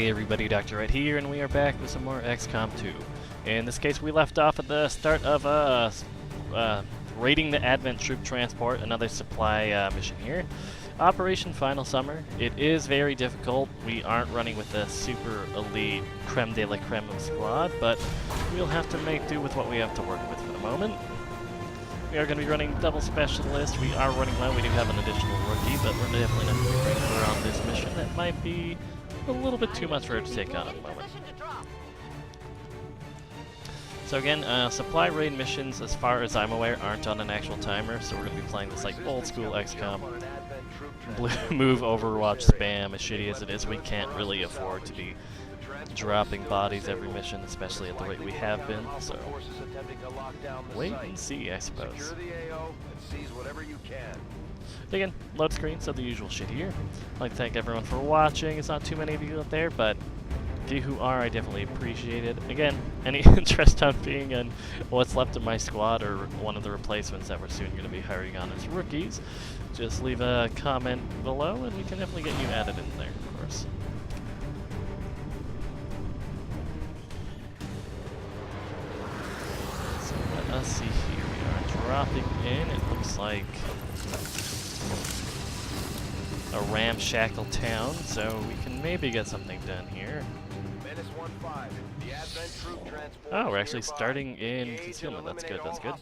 Hey everybody, Dr. Ette here, and we are back with some more XCOM 2. In this case, we left off at the start of raiding the Advent Troop Transport, another supply mission here. Operation Final Summer. It is very difficult. We aren't running with the super elite creme de la creme squad, but we'll have to make do with what we have to work with for the moment. We are going to be running double specialist. We are running low. We do have an additional rookie, but we're definitely not going to be bringing her on this mission. That might be a little bit too much for her to take on at the moment. So again, supply raid missions, as far as I'm aware, aren't on an actual timer, so we're going to be playing this like old school XCOM. Blue move Overwatch spam, as shitty as it is. We can't really afford to be dropping bodies every mission, especially at the rate we have been, so wait and see, I suppose. Again, load screen, so the usual shit here. I'd like to thank everyone for watching. It's not too many of you out there, but the who are, I definitely appreciate it. Again, any interest on being in what's left of my squad or one of the replacements that we're soon going to be hiring on as rookies, just leave a comment below and we can definitely get you added in there, of course. So let us see here. We are dropping in. It looks like a ramshackle town, so we can maybe get something done here. Oh, we're actually starting in concealment. That's good, that's good.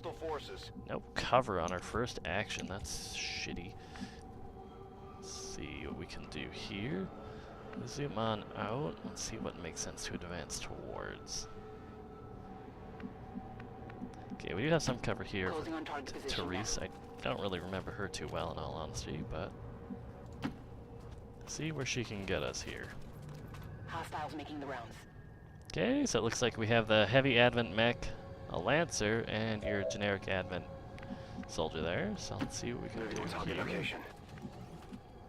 No cover on our first action. That's shitty. Let's see what we can do here. Zoom on out. Let's see what makes sense to advance towards. Okay, we do have some cover here for Therese. I don't really remember her too well, in all honesty, but see where she can get us here. Hostiles making the rounds. Okay, so it looks like we have the heavy Advent mech, a Lancer, and your generic Advent soldier there. So let's see what we can do here.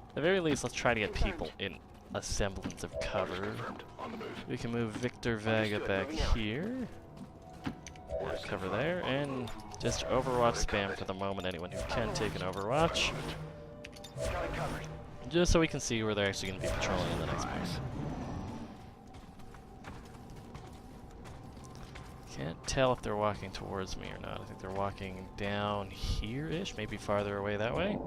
At the very least, let's try to get people in a semblance of cover. We can move Victor Vega back here. Cover there, and just Overwatch spam for the moment. Anyone who can take an Overwatch. Just so we can see where they're actually going to be patrolling in the next place. Can't tell if they're walking towards me or not. I think they're walking down here-ish, maybe farther away that way. In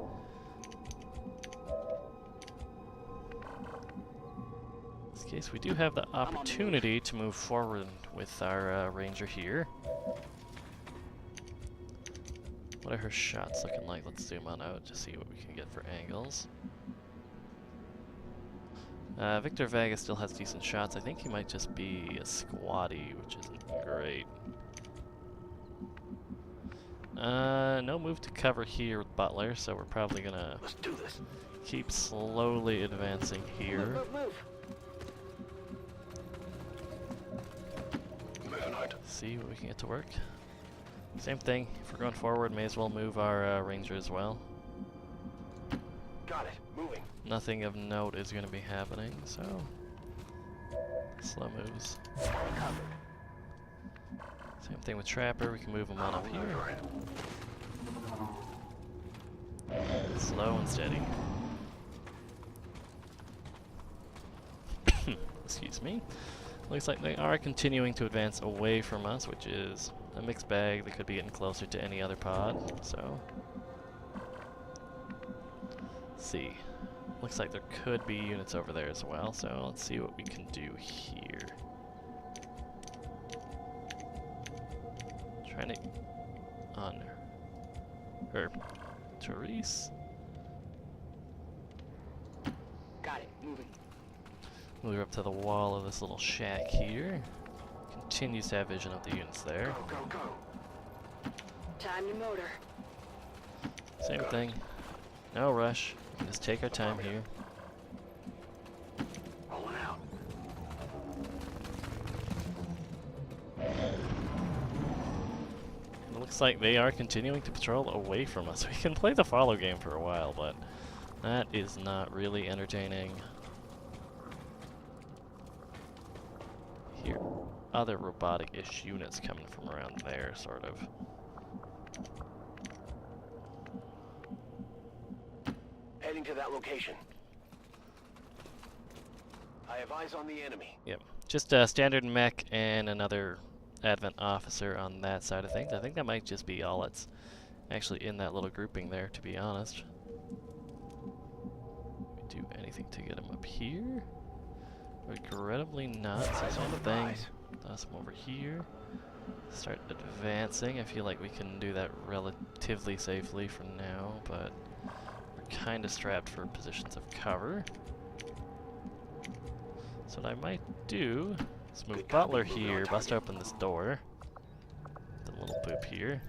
this case, we do have the opportunity to move forward with our ranger here. What are her shots looking like? Let's zoom on out to see what we can get for angles. Victor Vega still has decent shots. I think he might just be a squatty, which isn't great. No move to cover here with Butler, so we're probably gonna keep slowly advancing here. See what we can get to work. Same thing, if we're going forward, may as well move our ranger as well. Got it. Moving. Nothing of note is going to be happening, so slow moves. Same thing with Trapper, we can move him on up here. Slow and steady. Excuse me. Looks like they are continuing to advance away from us, which is a mixed bag. They could be getting closer to any other pod, so let's see. Looks like there could be units over there as well, so let's see what we can do here. Trying to on her Therese. Got it. Moving. Move her up to the wall of this little shack here. Continues to have vision of the units there. Go, go, go. Time to motor. Same thing. No rush. We can just take our time here. Rolling out. It looks like they are continuing to patrol away from us. We can play the follow game for a while, but that is not really entertaining. Here, other robotic-ish units coming from around there, sort of. Heading to that location. I I have eyes on the enemy. Yep. Just a standard mech and another Advent officer on that side of things. I think that might just be all that's actually in that little grouping there, to be honest. Do anything to get him up here? Regrettably not. So Eyes on the thing. prize. Toss him over here. Start advancing. I feel like we can do that relatively safely for now, but we're kind of strapped for positions of cover. So what I might do is move Butler here, bust open this door. The little boop here.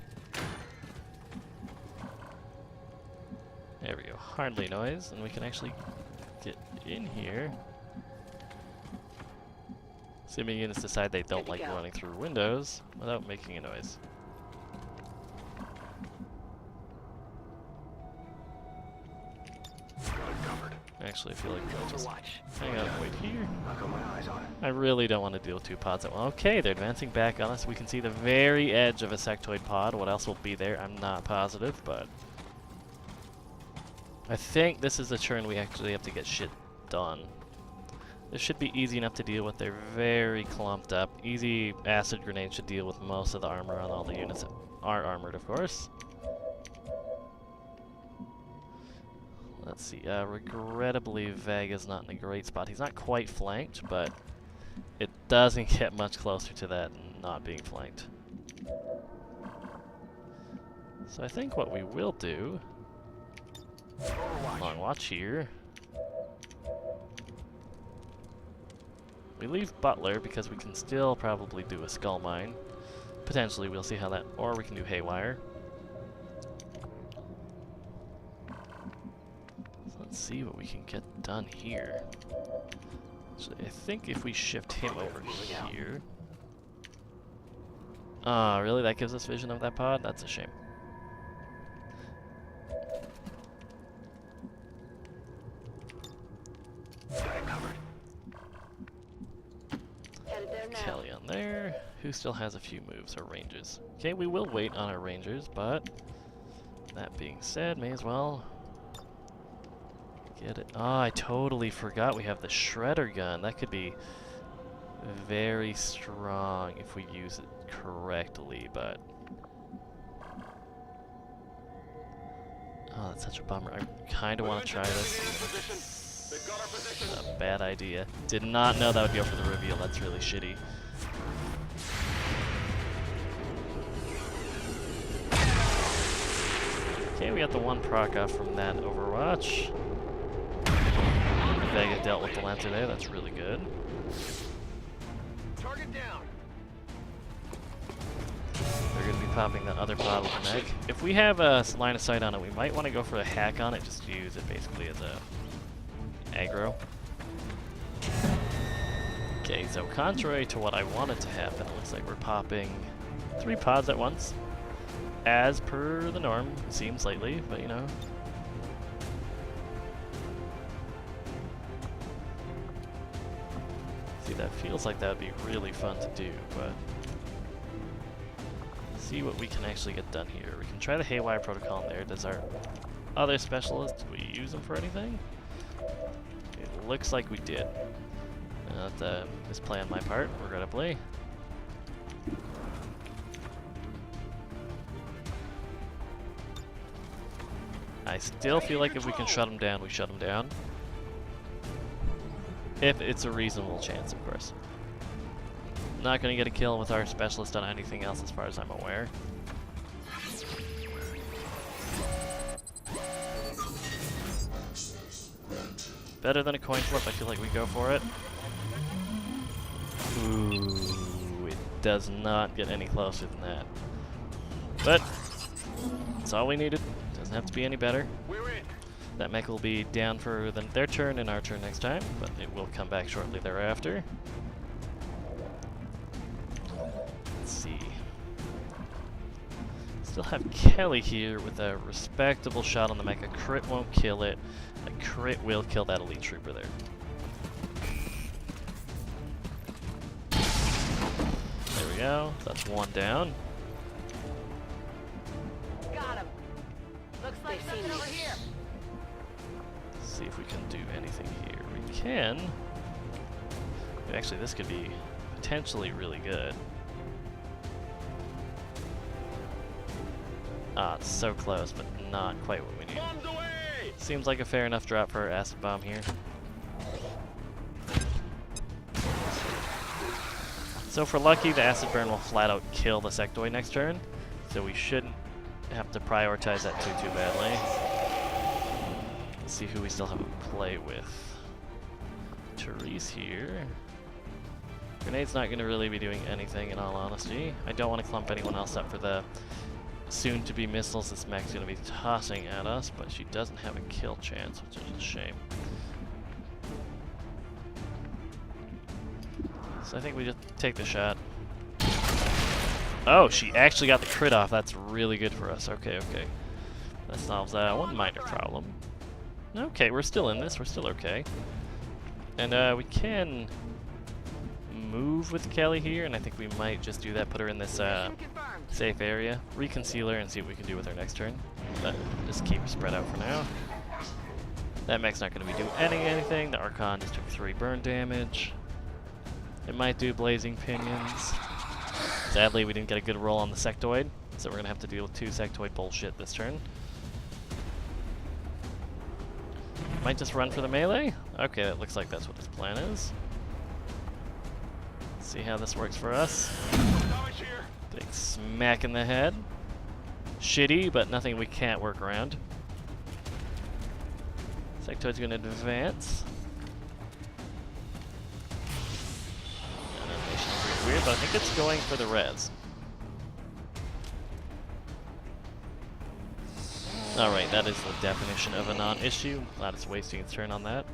There we go. Hardly noise, and we can actually get in here. Assuming units decide they don't like running through windows without making a noise. Uncovered. Actually, I feel like we'll just Watch. hang out and wait here. I got my eyes on it. I really don't want to deal with two pods at once. Okay, they're advancing back on us. We can see the very edge of a sectoid pod. What else will be there? I'm not positive, but I think this is a turn we actually have to get shit done. This should be easy enough to deal with. They're very clumped up. Easy acid grenade should deal with most of the armor on all the units that are armored, of course. Let's see. Regrettably, Vega's not in a great spot. He's not quite flanked, but it doesn't get much closer to that not being flanked. So I think what we will do, long watch here. We leave Butler because we can still probably do a skull mine. Potentially, we'll see how that, or we can do haywire. So let's see what we can get done here. So I think if we shift him over here. Ah, really? That gives us vision of that pod? That's a shame. Kelly on there. Who still has a few moves or ranges? Okay, we will wait on our rangers, but that being said, may as well get it. Oh, I totally forgot we have the shredder gun. That could be very strong if we use it correctly, but oh, that's such a bummer. I kind of want to try this. A bad idea. Did not know that would go for the reveal. That's really shitty. Okay, we got the one proc off from that Overwatch. Vega dealt with the Lancer there. That's really good. Target down. They're going to be popping that other pod with the mech. If we have a line of sight on it, we might want to go for a hack on it, just to use it basically as a aggro. Okay, so contrary to what I wanted to happen, it looks like we're popping 3 pods at once. As per the norm, it seems lately, but you know. See, that feels like that would be really fun to do, but see what we can actually get done here. We can try the Haywire Protocol in there. Does our other specialist, do we use them for anything? It looks like we did. That's a misplay on my part, regrettably. I still feel like if we can shut him down, we shut him down. If it's a reasonable chance, of course. Not going to get a kill with our specialist on anything else as far as I'm aware. Better than a coin flip, I feel like we go for it. Ooh, it does not get any closer than that. But that's all we needed. Doesn't have to be any better. We're in. That mech will be down for their turn and our turn next time, but it will come back shortly thereafter. Let's see. Still have Kelly here with a respectable shot on the mech. A crit won't kill it. A crit will kill that elite trooper there. There we go. That's one down. Got him. Looks like something over here. See if we can do anything here. We can. Actually, this could be potentially really good. Ah, it's so close, but not quite what we need. Bombs away! Seems like a fair enough drop for our acid bomb here. So if we're lucky, the acid burn will flat out kill the sectoid next turn, so we shouldn't have to prioritize that too badly. Let's see who we still have to play with. Therese here. Grenade's not going to really be doing anything, in all honesty. I don't want to clump anyone else up for the soon-to-be missiles this mech's going to be tossing at us, but she doesn't have a kill chance, which is a shame. So I think we just take the shot. Oh, she actually got the crit off. That's really good for us. Okay, okay. That solves that one minor problem. Okay, we're still in this. We're still okay. And we can move with Kelly here, and I think we might just do that. Put her in this safe area. Reconceal her and see what we can do with her next turn. But just keep her spread out for now. That mech's not going to be doing anything. The Archon just took 3 burn damage. It might do Blazing Pinions. Sadly, we didn't get a good roll on the sectoid, so we're going to have to deal with 2 sectoid bullshit this turn. Might just run for the melee? Okay, that looks like that's what his plan is. Let's see how this works for us. Big smack in the head. Shitty, but nothing we can't work around. Sectoid's going to advance. Animation's weird, but I think it's going for the res. Alright, that is the definition of a non-issue. Glad it's wasting its turn on that.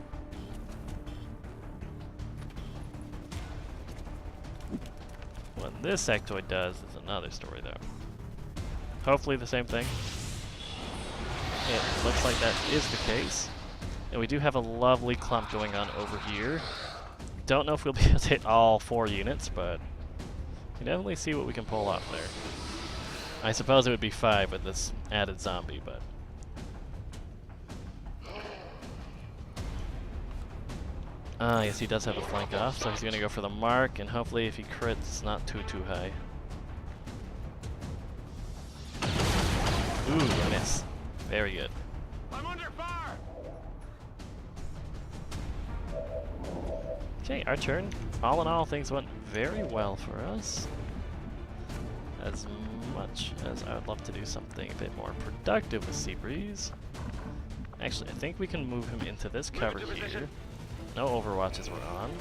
What this sectoid does is another story, though. Hopefully the same thing. It looks like that is the case. And we do have a lovely clump going on over here. Don't know if we'll be able to hit all 4 units, but we can definitely see what we can pull off there. I suppose it would be 5 with this added zombie, but... yes, he does have a flank off, so he's going to go for the mark, and hopefully if he crits, it's not too high. Ooh, miss. Very good. I'm under fire! Okay, our turn. All in all, things went very well for us. As much as I would love to do something a bit more productive with Seabreeze. Actually, I think we can move him into this cover here. No overwatches were on.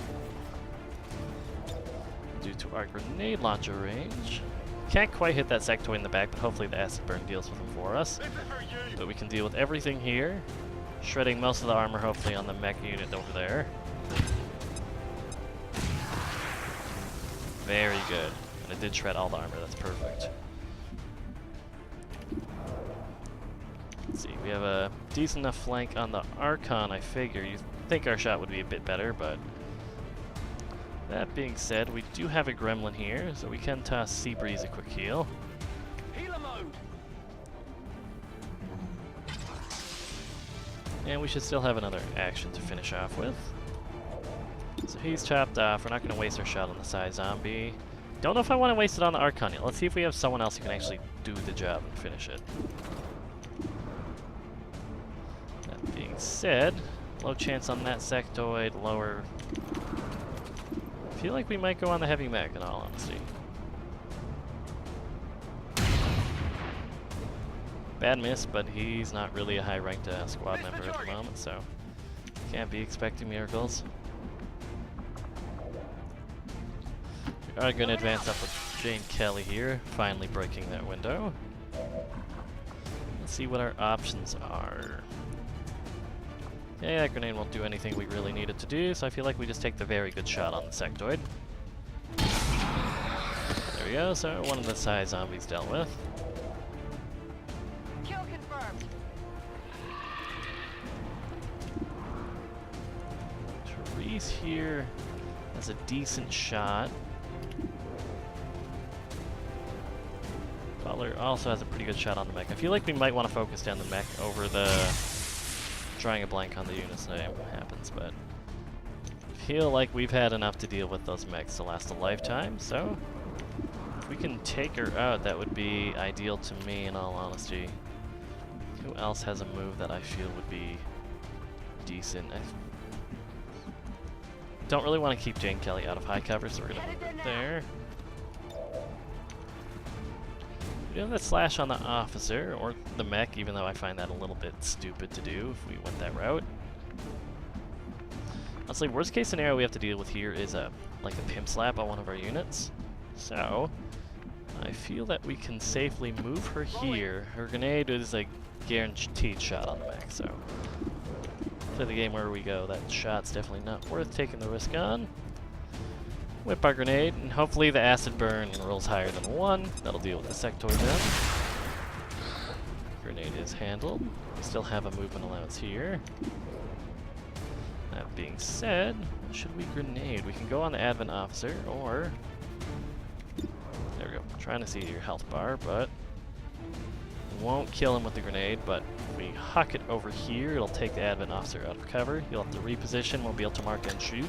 Due to our grenade launcher range. Can't quite hit that sectoid in the back, but hopefully the acid burn deals with him for us. But we can deal with everything here. Shredding most of the armor, hopefully, on the mech unit over there. Very good. And it did shred all the armor, that's perfect. Let's see, we have a decent enough flank on the Archon, I figure. You'd think our shot would be a bit better, but... That being said, we do have a Gremlin here, so we can toss Seabreeze a quick heal. Healer mode! And we should still have another action to finish off with. So he's chopped off. We're not going to waste our shot on the Psy Zombie. Don't know if I want to waste it on the Archon yet. Let's see if we have someone else who can actually do the job and finish it. That being said, low chance on that sectoid, lower... I feel like we might go on the heavy mech in all honesty. Bad miss, but he's not really a high-ranked squad member at the moment, so can't be expecting miracles. We are going to advance up with Jane Kelly here, finally breaking that window. Let's see what our options are. Yeah, that grenade won't do anything we really need it to do, so I feel like we just take the very good shot on the sectoid. There we go, so one of the Psy Zombies dealt with. Kill confirmed. Therese here has a decent shot. Butler also has a pretty good shot on the mech. I feel like we might want to focus down the mech over the... Drawing a blank on the unit's name happens, but feel like we've had enough to deal with those mechs to last a lifetime, so if we can take her out, that would be ideal to me, in all honesty. Who else has a move that I feel would be decent? I don't really want to keep Jane Kelly out of high cover, so we're going to move it there. We have that slash on the officer, or the mech, even though I find that a little bit stupid to do if we went that route. Honestly, worst case scenario we have to deal with here is like a pimp slap on one of our units. So, I feel that we can safely move her here. Her grenade is a guaranteed shot on the mech, so play the game where we go. That shot's definitely not worth taking the risk on. Whip our grenade, and hopefully the acid burn rolls higher than 1. That'll deal with the sectoid then. Grenade is handled. We still have a movement allowance here. That being said, should we grenade? We can go on the advent officer, or... There we go. I'm trying to see your health bar, but... won't kill him with the grenade, but if we huck it over here, it'll take the advent officer out of cover. You'll have to reposition, won't be able to mark and shoot.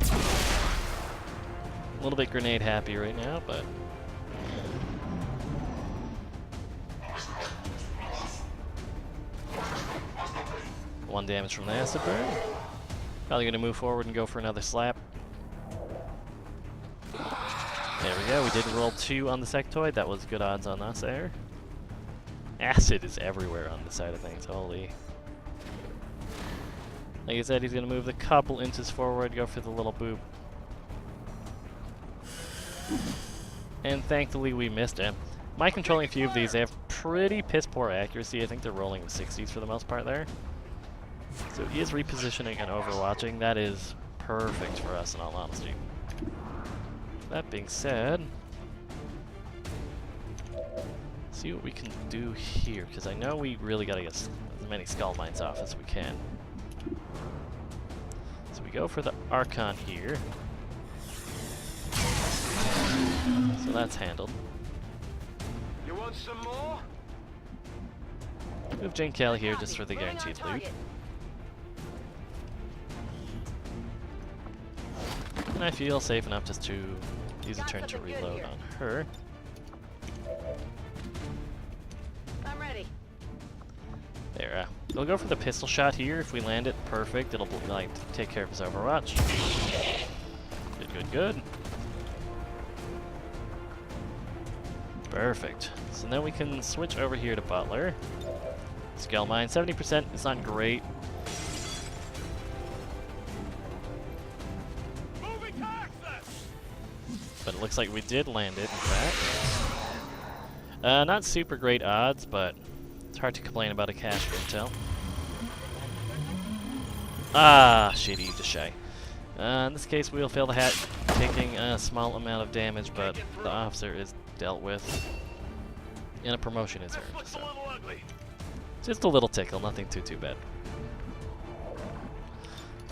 A little bit grenade happy right now, but... One damage from the acid burn. Probably going to move forward and go for another slap. There we go, we did roll 2 on the sectoid. That was good odds on us there. Acid is everywhere on this side of things, holy. Like I said, he's going to move the couple inches forward, go for the little boop. And thankfully we missed him. My controlling a few of these, they have pretty piss poor accuracy. I think they're rolling the 60s for the most part there. So he is repositioning and overwatching. That is perfect for us in all honesty. That being said, see what we can do here, because I know we really got to get as many skull mines off as we can. So we go for the Archon here. So that's handled. You want some more? Move Jane Kelly here just for the guaranteed loot. And I feel safe enough just to use a turn to reload on her. I'm ready. There, we'll go for the pistol shot here. If we land it perfect, it'll like take care of his overwatch. Good, good, good. Perfect. So then we can switch over here to Butler. Skull mine, 70%. It's not great. But it looks like we did land it, in fact. Not super great odds, but it's hard to complain about a cache of intel. Ah, shitty to shy. In this case, we'll fail the hat, taking a small amount of damage, but the officer is dealt with, and a promotion is earned. So just a little tickle, nothing too bad.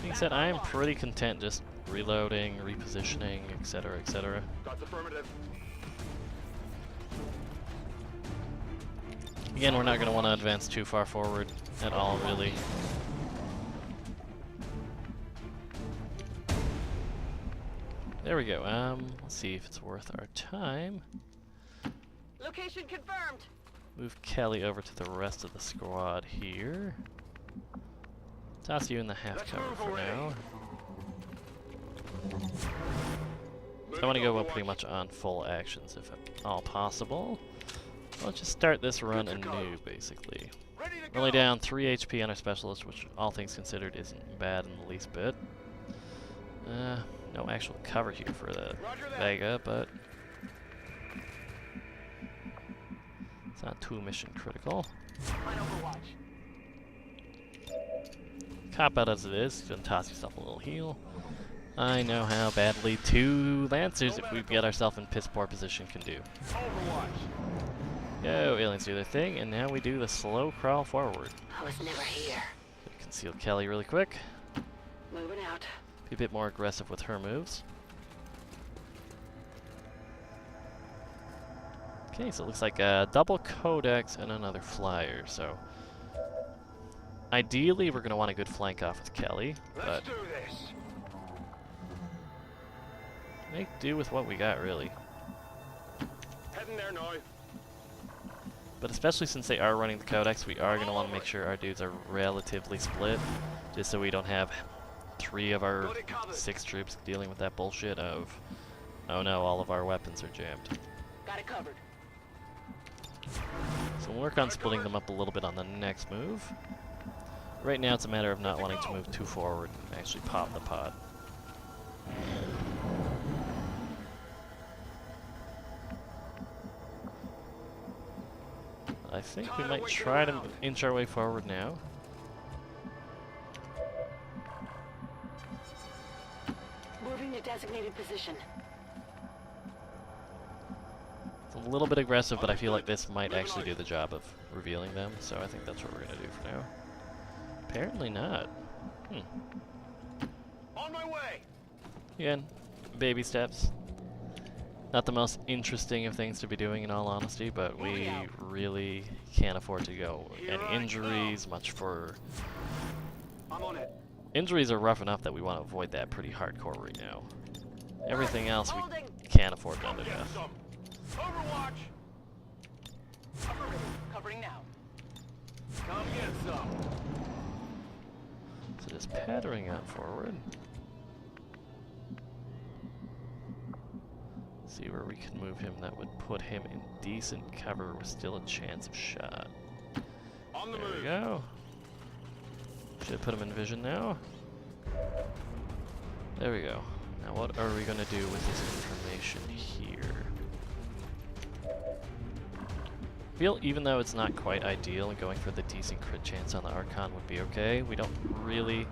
Being said, I am pretty content just reloading, repositioning, etc., etc. Again, we're not going to want to advance too far forward at all, really. There we go. Let's see if it's worth our time. Location confirmed. Move Kelly over to the rest of the squad here. Toss you in the half cover for now. So I want to go pretty much on full actions if at all possible. Let's just start this run anew, basically. We're only down 3 HP on our specialist, which all things considered isn't bad in the least bit. No actual cover here for the Vega, but it's not too mission critical. Cop out as it is, gonna toss yourself a little heal. I know how badly 2 Lancers, if we get ourselves in piss poor position, can do. Go, aliens do their thing, and now we do the slow crawl forward. I was never here. Conceal Kelly really quick. Moving out. Be a bit more aggressive with her moves. Okay, so it looks like a double codex and another flyer, so ideally we're going to want a good flank off with Kelly, but this. Make do with what we got, really. Heading there now. But especially since they are running the Codex, we are going to want to make sure our dudes are relatively split, just so we don't have 3 of our 6 troops dealing with that bullshit of, oh no, all of our weapons are jammed. Got it covered. So we'll work on splitting them up a little bit on the next move. Right now it's a matter of not wanting to move too forward and actually pop the pod. I think we might try to inch our way forward now. Moving to designated position. It's a little bit aggressive, but I feel like this might actually do the job of revealing them, so I think that's what we're going to do for now. Apparently not. On my way. Again, baby steps. Not the most interesting of things to be doing, in all honesty, but we really can't afford to go any injuries, much for... I'm on it. Injuries are rough enough that we want to avoid that pretty hardcore right now. Everything else we Holding. can't afford to Get death. some. Overwatch. Covering now. Come get some. So just pattering out forward. See where we can move him that would put him in decent cover with still a chance of shot. On the There we move. go. Should put him in vision now. There we go. Now what are we going to do with this information here? I feel even though it's not quite ideal and going for the decent crit chance on the Archon would be okay, we don't really...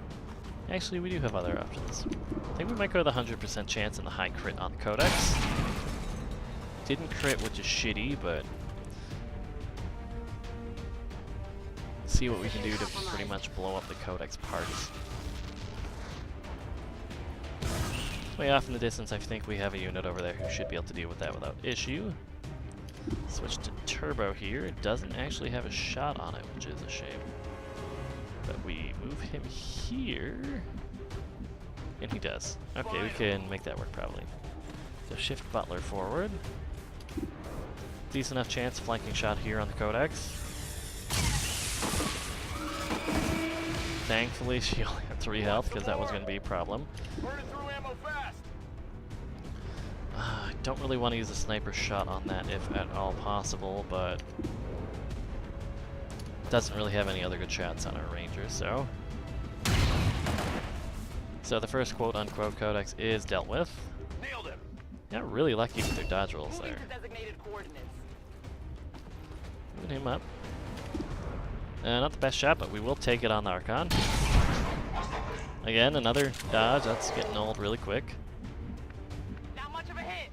Actually, we do have other options. I think we might go with the 100% chance and the high crit on the Codex. Didn't crit, which is shitty, but... see what we can do to pretty much blow up the Codex parts. Way off in the distance, I think we have a unit over there who should be able to deal with that without issue. Switch to Turbo here. It doesn't actually have a shot on it, which is a shame. But we move him here. And he does. Okay, we can make that work probably. So shift Butler forward. Decent enough chance flanking shot here on the Codex. Thankfully, she only had 3 health because that was going to be a problem. Burning through ammo fast. I don't really want to use a sniper shot on that if at all possible, but doesn't really have any other good shots on our Ranger, so... So the first quote-unquote Codex is dealt with. Nailed him. Got really lucky with their dodge rolls Moving there. to designated coordinates. Moving him up. Not the best shot, but we will take it on the Archon. Again, another dodge. That's getting old really quick. Not much of a hit.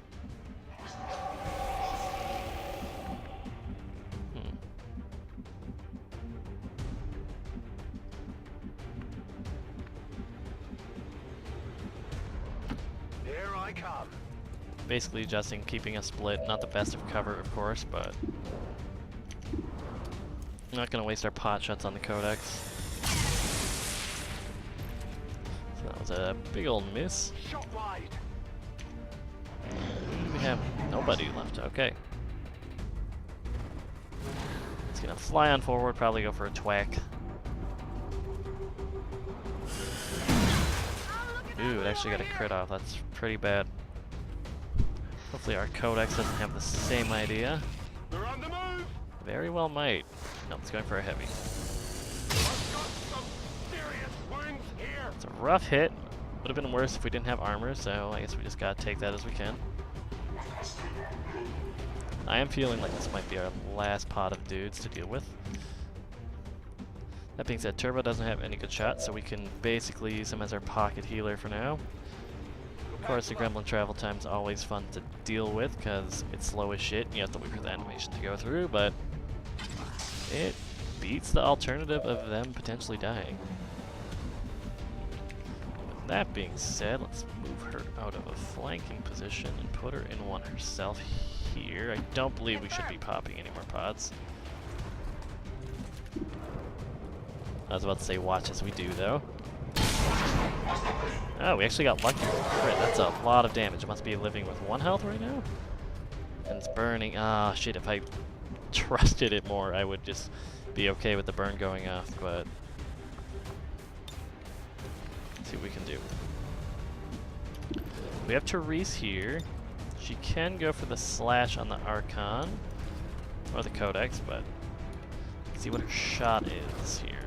Here I come. Basically adjusting, keeping us split. Not the best of cover, of course, but... not going to waste our pot shots on the Codex. So that was a big old miss. Shot wide. We have nobody left, okay. It's going to fly on forward, probably go for a twack. Ooh, it actually got a crit off. That's pretty bad. Hopefully our Codex doesn't have the same idea. They're on the move. Very well might. No, it's going for a heavy. I've got some serious wounds here. It's a rough hit. Would have been worse if we didn't have armor, so I guess we just gotta take that as we can. I am feeling like this might be our last pot of dudes to deal with. That being said, Turbo doesn't have any good shots, so we can basically use him as our pocket healer for now. Of course, the Gremlin travel time is always fun to deal with, because it's slow as shit, and you have to wait for the animation to go through, but it beats the alternative of them potentially dying. With that being said, let's move her out of a flanking position and put her in one herself here. I don't believe we should be popping any more pods. I was about to say watch as we do, though. Oh, we actually got lucky with the crit. That's a lot of damage. It must be living with 1 health right now. And it's burning. Ah, shit. If I trusted it more, I would just be okay with the burn going off, but let's see what we can do. We have Therese here. She can go for the slash on the Archon or the Codex, but let's see what her shot is here.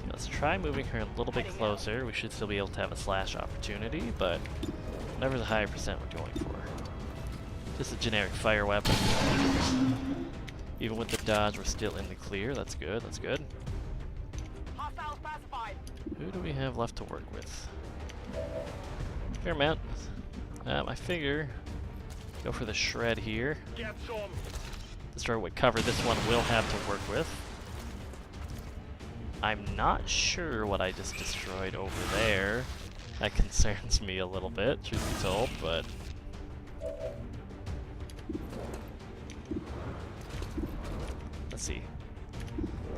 Let's try moving her a little bit closer. We should still be able to have a slash opportunity, but whatever the higher percent we're going for. Just a generic fire weapon. Even with the dodge, we're still in the clear. That's good, that's good. Hostiles pacified. Who do we have left to work with? Fair amount. I figure go for the shred here. Get some. Destroy what cover this one will have to work with. I'm not sure what I just destroyed over there. That concerns me a little bit, truth be told, but let's see.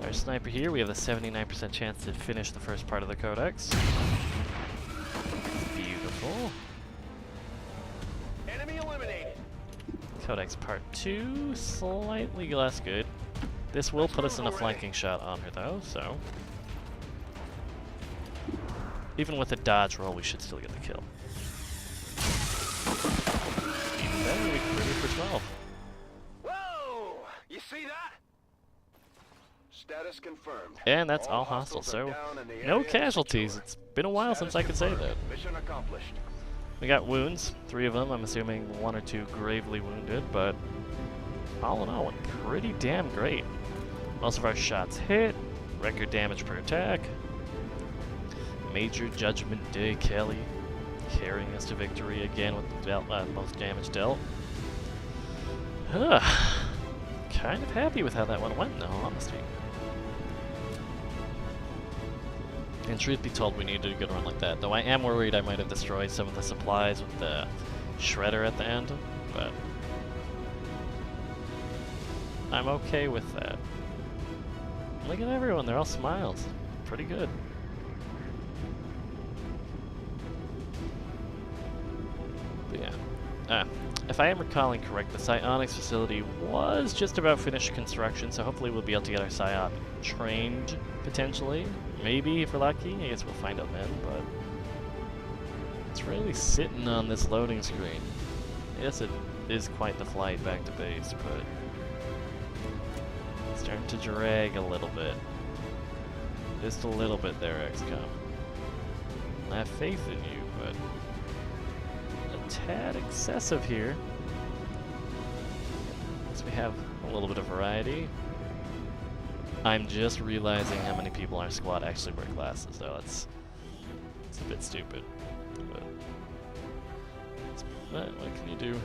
Our sniper here, we have a 79% chance to finish the first part of the Codex. Beautiful. Enemy eliminated. Codex part 2, slightly less good. This will put us in a flanking shot on her though, so even with a dodge roll, we should still get the kill. Even better, we can ready for 12. Whoa! You see that? Status confirmed. And that's all hostile, so no casualties. It's been a while since I could say that. Mission accomplished. We got wounds, 3 of them. I'm assuming 1 or 2 gravely wounded, but all in all, went pretty damn great. Most of our shots hit, record damage per attack. Major Judgment Day Kelly carrying us to victory again with the most damage dealt. Kind of happy with how that one went, in all honesty. And truth be told, we needed a good run like that. Though I am worried I might have destroyed some of the supplies with the shredder at the end, but I'm okay with that. Look at everyone, they're all smiles. Pretty good. But yeah. If I am recalling correct, the psionics facility was just about finished construction, so hopefully we'll be able to get our psion trained, potentially. Maybe, if we're lucky. I guess we'll find out then, but it's really sitting on this loading screen. Yes, it is quite the flight back to base, but it's starting to drag a little bit. Just a little bit there, XCOM. I have faith in you, but a tad excessive here. So we have a little bit of variety. I'm just realizing how many people in our squad actually wear glasses, though. It's a bit stupid. But what can you do?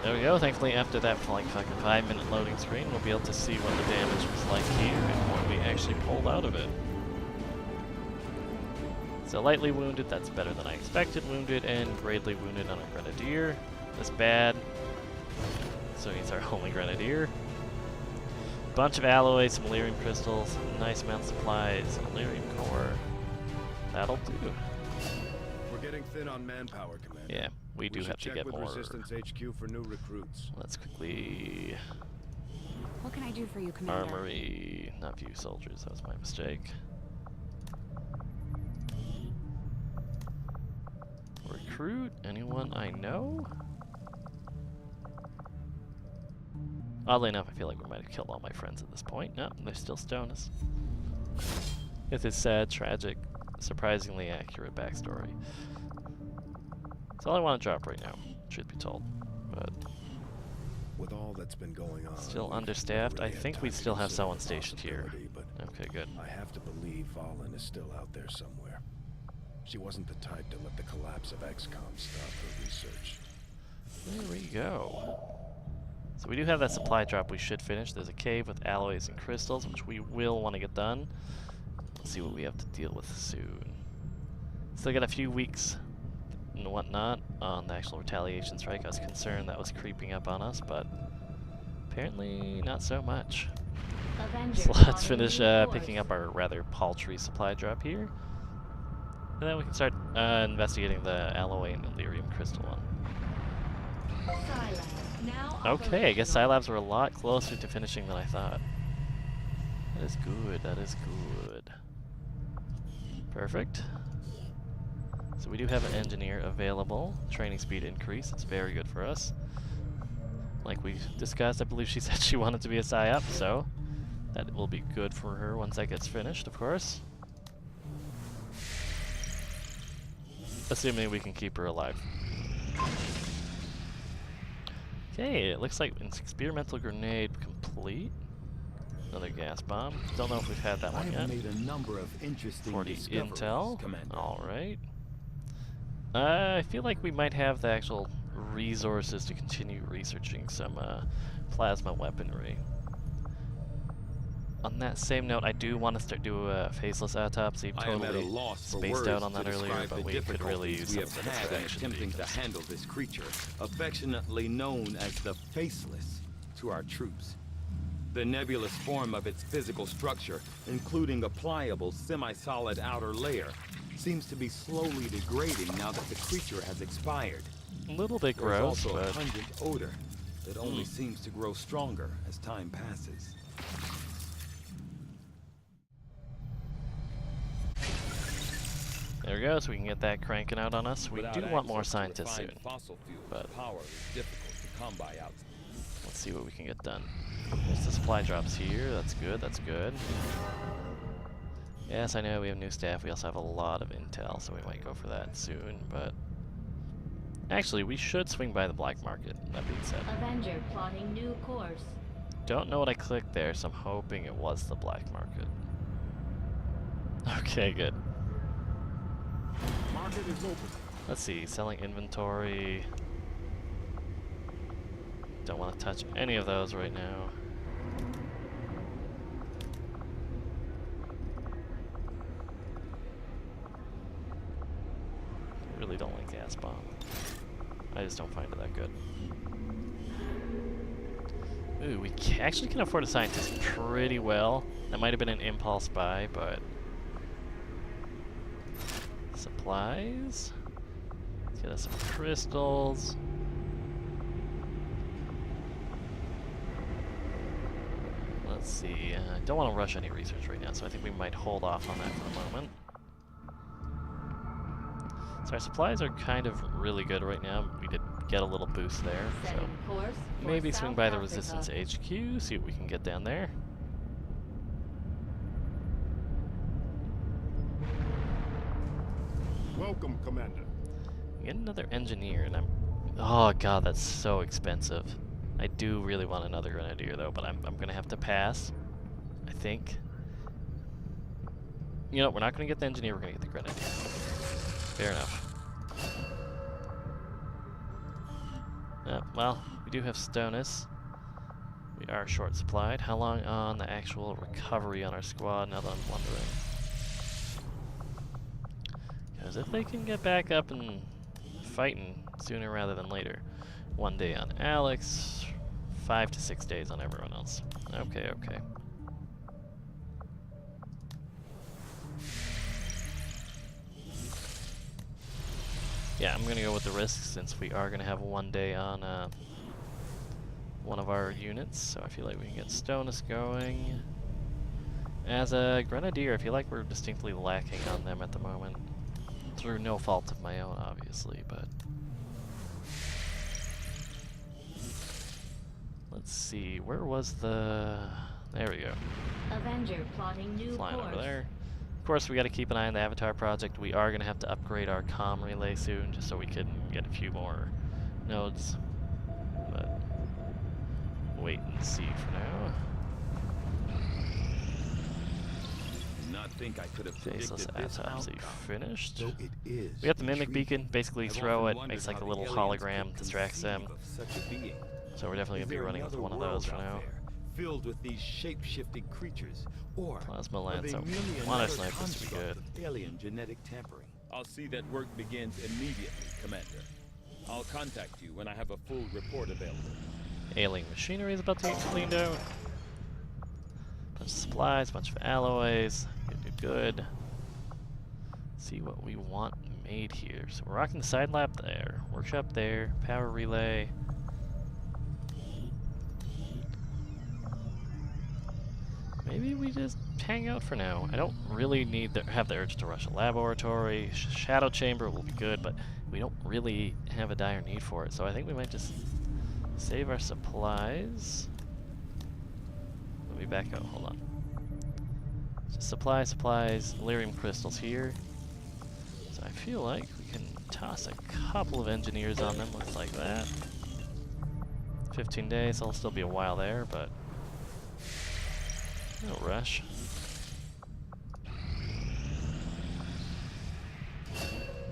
There we go. Thankfully, after that like fucking 5-minute loading screen, we'll be able to see what the damage was like here and what we actually pulled out of it. So lightly wounded, that's better than I expected. Wounded and gravely wounded on our grenadier. That's bad. So he's our only grenadier. Bunch of alloys, some Elerium crystals, nice amount of supplies, some Elerium core. That'll do. We're getting thin on manpower, Commander. Yeah, we do have to get more. Resistance HQ for new recruits. Let's quickly. What can I do for you, Commander? Armory, not view soldiers. That was my mistake. Recruit anyone I know? Oddly enough, I feel like we might have killed all my friends at this point. No, they're still stoners. With his sad, tragic, surprisingly accurate backstory. That's all I want to drop right now, truth be told. But with all that's been going on, still understaffed. I think we still have someone stationed here. Okay, good. I have to believe Valen is still out there somewhere. She wasn't the type to let the collapse of XCOM stop her research. There we go. So we do have that supply drop we should finish. There's a cave with alloys and crystals, which we will want to get done. Let's see what we have to deal with soon. Still got a few weeks and whatnot on the actual retaliation strike. I was concerned that was creeping up on us, but apparently not so much. Avenger So let's plotting finish new course. picking up our rather paltry supply drop here. And then we can start investigating the alloy and Illyrium crystal one. Scilab now Okay, I guess operational. Scilabs were a lot closer to finishing than I thought. That is good, that is good. Perfect. So we do have an engineer available. Training speed increase, it's very good for us. Like we discussed, I believe she said she wanted to be a PSYOP, so that will be good for her once that gets finished, of course. Assuming we can keep her alive. Okay, it looks like an experimental grenade complete. Another gas bomb. Don't know if we've had that I one have yet. made a number of interesting 40 discoveries, intel. Commander. Alright. I feel like we might have the actual resources to continue researching some plasma weaponry. On that same note, I do want to start doing a faceless autopsy. I am at a Totally loss for spaced words out on to that earlier, describe but the we could really use difficulties we some have of the had in distraction attempting to vehicles. handle this creature, affectionately known as the Faceless, to our troops. The nebulous form of its physical structure, including a pliable, semi-solid outer layer, seems to be slowly degrading now that the creature has expired. A little bit There's gross, also a but pungent odor that only seems to grow stronger as time passes. there we go, so we can get that cranking out on us. We Without do want more access to scientists soon. refined fossil fuel, but- power is difficult to come by outside. Let's see what we can get done. There's the supply drops here. That's good, that's good. Yes, I know we have new staff. We also have a lot of intel, so we might go for that soon, but... Actually, we should swing by the black market, that being said. Avenger plotting new course. Don't know what I clicked there, so I'm hoping it was the black market. Okay, good. Market is open. Let's see, selling inventory. Don't want to touch any of those right now. Really don't like gas bomb. I just don't find it that good. Ooh, we actually can afford a scientist pretty well. That might have been an impulse buy, but... Supplies? Let's get us some crystals. Let's see, don't want to rush any research right now, so I think we might hold off on that for a moment. So our supplies are kind of really good right now. We did get a little boost there, so Setting course for maybe swing South by the Africa. Resistance HQ, see what we can get down there. Welcome, Commander. Get another engineer, and oh god, that's so expensive. I do really want another grenadier though, but I'm gonna have to pass, I think. You know, we're not gonna get the engineer, we're gonna get the grenadier. Fair enough. Well, we do have Stonus. We are short supplied. How long on the actual recovery on our squad, now that I'm wondering. Because if they can get back up and fighting sooner rather than later. 1 day on Alex, 5 to 6 days on everyone else. Okay, okay. Yeah, I'm gonna go with the risk since we are gonna have 1 day on one of our units, so I feel like we can get Stonus going. As a Grenadier, I feel like we're distinctly lacking on them at the moment. Through no fault of my own, obviously, but... Let's see, where was the... There we go. Avenger plotting new Flying course. over there. Of course, we got to keep an eye on the Avatar project. We are going to have to upgrade our comm relay soon, just so we can get a few more nodes. But wait and see for now. Did not think I could have Faceless predicted this autopsy outcome. finished. Though it is We got the mimic intriguing. beacon. Basically, I've throw often it, wondered makes like a how the little aliens hologram, could distracts them. conceive of such a being. So we're definitely Is going to be there running with another one of world those for out now. there, filled with these shape-shifting creatures, or Plasma are lance. they I merely want our another snipers to be construct good. of alien genetic tampering? I'll see that work begins immediately, Commander. I'll contact you when I have a full report available. Alien machinery is about to get cleaned out. Bunch of supplies, bunch of alloys. Good. See what we want made here. So we're rocking the side lab there, workshop there, power relay. Maybe we just hang out for now. I don't really need have the urge to rush a laboratory. Shadow chamber will be good, but we don't really have a dire need for it. So I think we might just save our supplies. Let me back out. Hold on. Just supplies, Lyrium crystals here. So I feel like we can toss a couple of engineers on them. Looks like that. 15 days. I'll still be a while there, but no rush.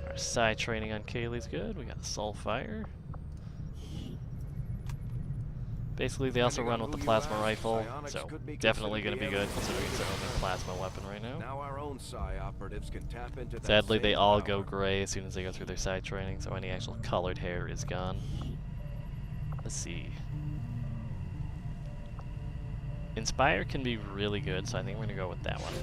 Our psi training on Kaylee's good. We got the soul fire. Basically, they also run with the plasma rifle, so definitely going to be good considering it's their only plasma weapon right now. Now our own psi operatives can tap into that. Sadly, they same all power. go gray as soon as they go through their psi training, so any actual colored hair is gone. Let's see. Inspire can be really good, so I think we're going to go with that one.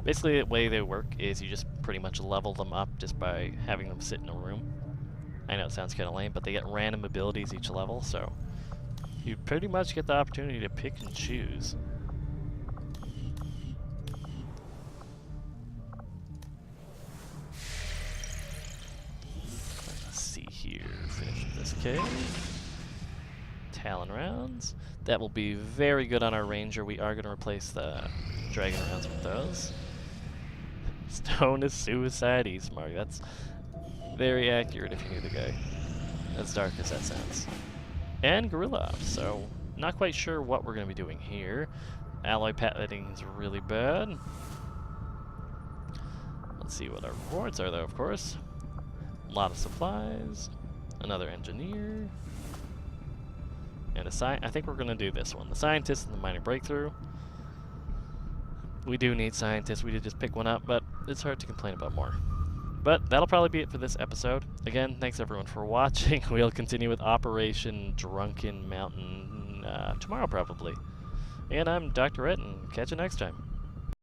Basically, the way they work is you just pretty much level them up just by having them sit in a room. I know it sounds kind of lame, but they get random abilities each level, so you pretty much get the opportunity to pick and choose. Let's see here. Finish this cave. Talon rounds. That will be very good on our ranger. We are going to replace the dragon rounds with those. Stone is suicide Eastmark. That's very accurate if you knew the guy. As dark as that sounds. And gorilla ops, so not quite sure what we're going to be doing here. Alloy patenting is really bad. Let's see what our rewards are though, of course. A lot of supplies. Another engineer. And I think we're going to do this one. The scientist and the minor breakthrough. We do need scientists. We did just pick one up, but it's hard to complain about more. But that'll probably be it for this episode. Again, thanks everyone for watching. We'll continue with Operation Drunken Mountain tomorrow probably. And I'm Dr. Ette, and catch you next time.